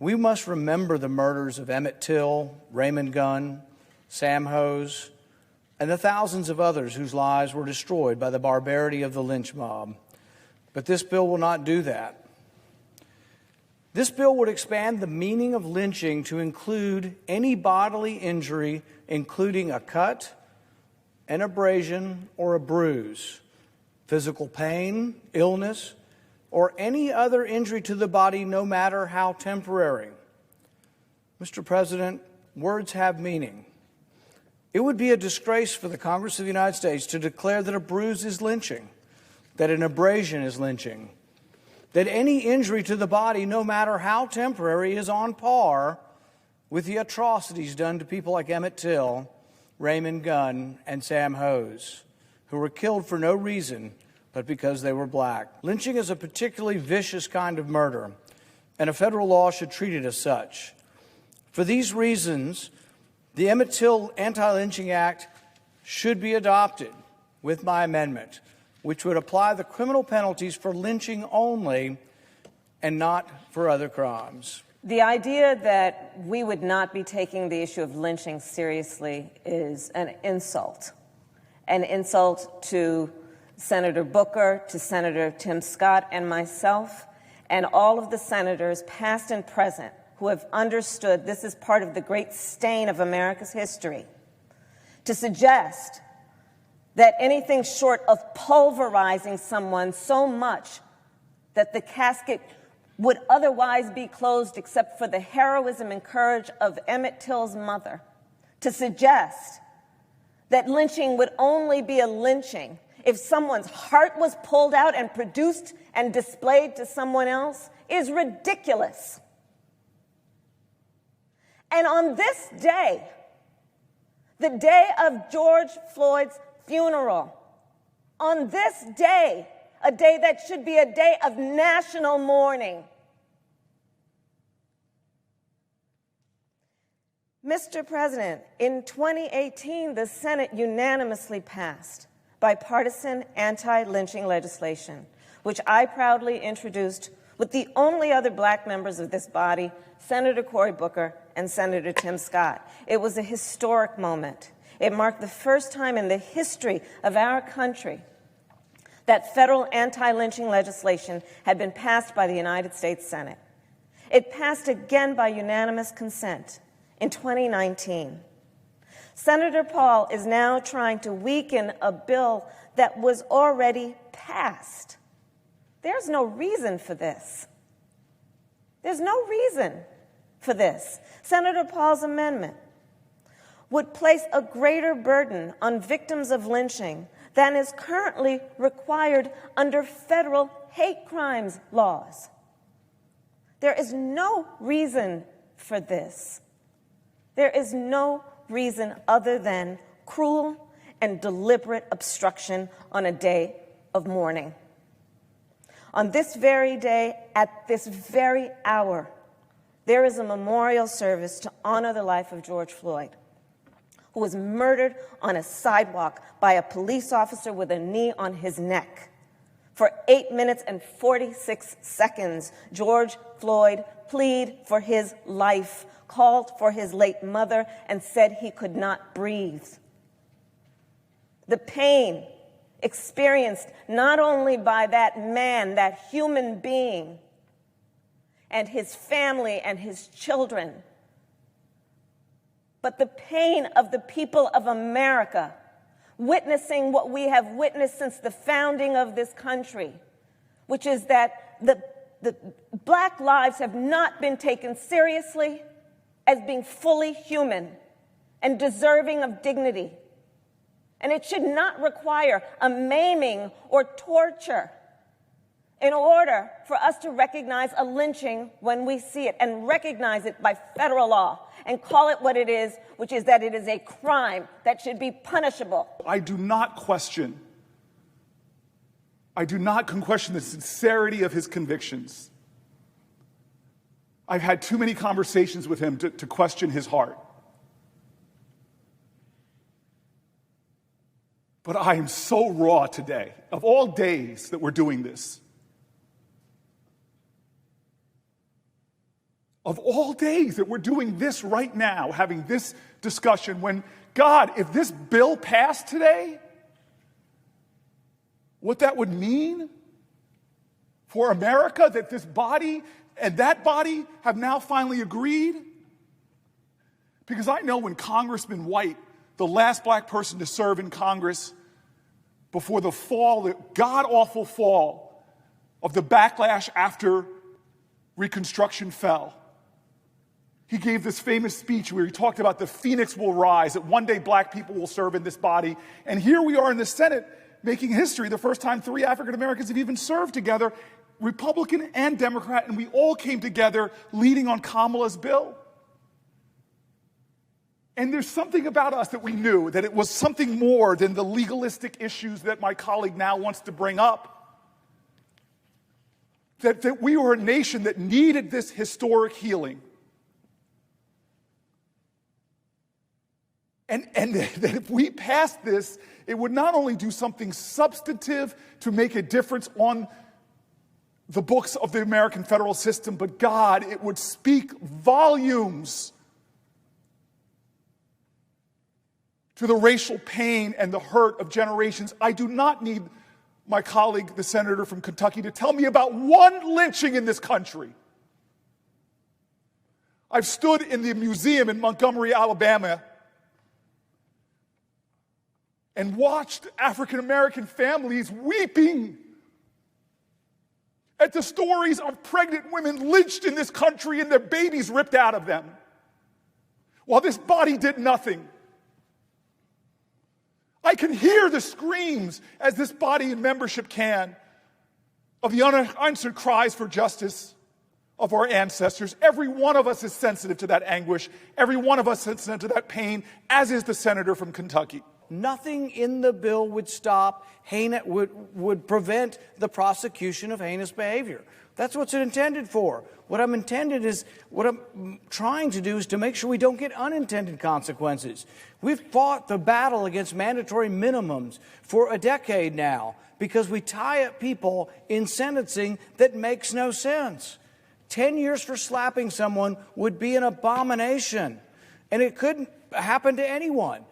We must remember the murders of Emmett Till, Raymond Gunn, Sam Hose, and the thousands of others whose lives were destroyed by the barbarity of the lynch mob. But this bill will not do that. This bill would expand the meaning of lynching to include any bodily injury, including a cut, an abrasion, or a bruise, physical pain, illness, or any other injury to the body, no matter how temporary. Mr. President, words have meaning. It would be a disgrace for the Congress of the United States to declare that a bruise is lynching, that an abrasion is lynching, that any injury to the body, no matter how temporary, is on par with the atrocities done to people like Emmett Till, Raymond Gunn, and Sam Hose, who were killed for no reason but because they were black. Lynching is a particularly vicious kind of murder, and a federal law should treat it as such. For these reasons, the Emmett Till Anti-Lynching Act should be adopted with my amendment, which would apply the criminal penalties for lynching only and not for other crimes. The idea that we would not be taking the issue of lynching seriously is an insult to Senator Booker, to Senator Tim Scott and myself, and all of the senators, past and present, who have understood this is part of the great stain of America's history. To suggest that anything short of pulverizing someone so much that the casket would otherwise be closed except for the heroism and courage of Emmett Till's mother, to suggest that lynching would only be a lynching if someone's heart was pulled out and produced and displayed to someone else is ridiculous. And on this day, the day of George Floyd's funeral, on this day, a day that should be a day of national mourning, Mr. President, in 2018, the Senate unanimously passed bipartisan anti-lynching legislation, which I proudly introduced with the only other black members of this body, Senator Cory Booker and Senator Tim Scott. It was a historic moment. It marked the first time in the history of our country that federal anti-lynching legislation had been passed by the United States Senate. It passed again by unanimous consent in 2019. Senator Paul is now trying to weaken a bill that was already passed. There's no reason for this. There's no reason for this. Senator Paul's amendment would place a greater burden on victims of lynching than is currently required under federal hate crimes laws. There is no reason for this. There is no reason other than cruel and deliberate obstruction on a day of mourning. On this very day, at this very hour, there is a memorial service to honor the life of George Floyd, who was murdered on a sidewalk by a police officer with a knee on his neck. For 8 minutes and 46 seconds, George Floyd pleaded for his life, called for his late mother, and said he could not breathe. The pain experienced not only by that man, that human being, and his family and his children, but the pain of the people of America witnessing what we have witnessed since the founding of this country, which is that the black lives have not been taken seriously as being fully human and deserving of dignity. And it should not require a maiming or torture in order for us to recognize a lynching when we see it, and recognize it by federal law and call it what it is, which is that it is a crime that should be punishable. I do not question the sincerity of his convictions. I've had too many conversations with him to question his heart. But I am so raw today, of all days that we're doing this. Of all days that we're doing this right now, having this discussion, when, God, if this bill passed today, what that would mean for America, that this body and that body have now finally agreed. Because I know when Congressman White, the last black person to serve in Congress before the fall, the god-awful fall of the backlash after Reconstruction fell, he gave this famous speech where he talked about the phoenix will rise, that one day black people will serve in this body. And here we are in the Senate making history, the first time 3 African Americans have even served together, Republican and Democrat, and we all came together leading on Kamala's bill. And there's something about us that we knew, that it was something more than the legalistic issues that my colleague now wants to bring up. That we were a nation that needed this historic healing. And that if we passed this, it would not only do something substantive to make a difference on the books of the American federal system, but God, it would speak volumes to the racial pain and the hurt of generations. I do not need my colleague, the senator from Kentucky, to tell me about one lynching in this country. I've stood in the museum in Montgomery, Alabama, and watched African American families weeping at the stories of pregnant women lynched in this country and their babies ripped out of them, while this body did nothing. I can hear the screams, as this body and membership can, of the unanswered cries for justice of our ancestors. Every one of us is sensitive to that anguish. Every one of us is sensitive to that pain, as is the senator from Kentucky. Nothing in the bill would stop would prevent the prosecution of heinous behavior. That's what's intended for. What I'm trying to do is to make sure we don't get unintended consequences. We've fought the battle against mandatory minimums for a decade now because we tie up people in sentencing that makes no sense. 10 years for slapping someone would be an abomination, and it couldn't happen to anyone.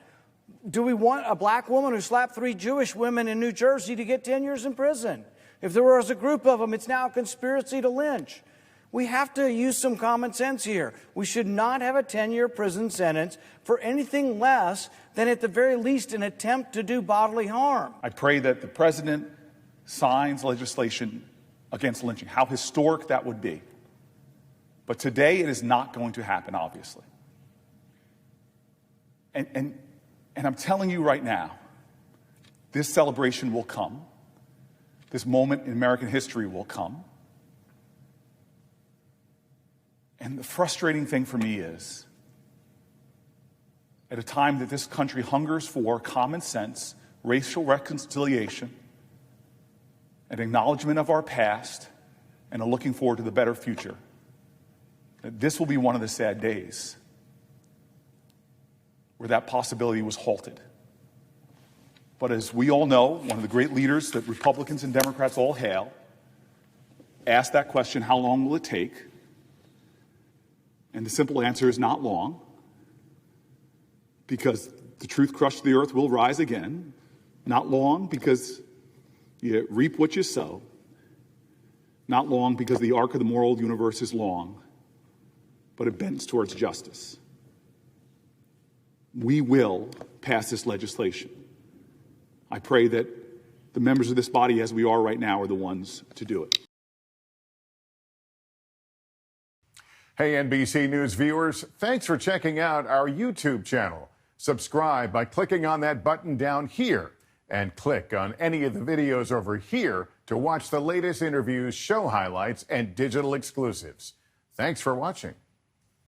Do we want a black woman who slapped 3 Jewish women in New Jersey to get 10 years in prison? If there was a group of them, it's now a conspiracy to lynch. We have to use some common sense here. We should not have a 10-year prison sentence for anything less than, at the very least, an attempt to do bodily harm. I pray that the president signs legislation against lynching. How historic that would be. But today it is not going to happen, obviously. And I'm telling you right now, this celebration will come. This moment in American history will come. And the frustrating thing for me is, at a time that this country hungers for common sense, racial reconciliation, an acknowledgement of our past, and a looking forward to the better future, that this will be one of the sad days where that possibility was halted. But as we all know, one of the great leaders that Republicans and Democrats all hail asked that question, how long will it take? And the simple answer is not long, because the truth crushed the earth will rise again. Not long, because you reap what you sow. Not long, because the arc of the moral universe is long, but it bends towards justice. We will pass this legislation. I pray that the members of this body, as we are right now, are the ones to do it. Hey, NBC News viewers, thanks for checking out our YouTube channel. Subscribe by clicking on that button down here, and click on any of the videos over here to watch the latest interviews, show highlights, and digital exclusives. Thanks for watching.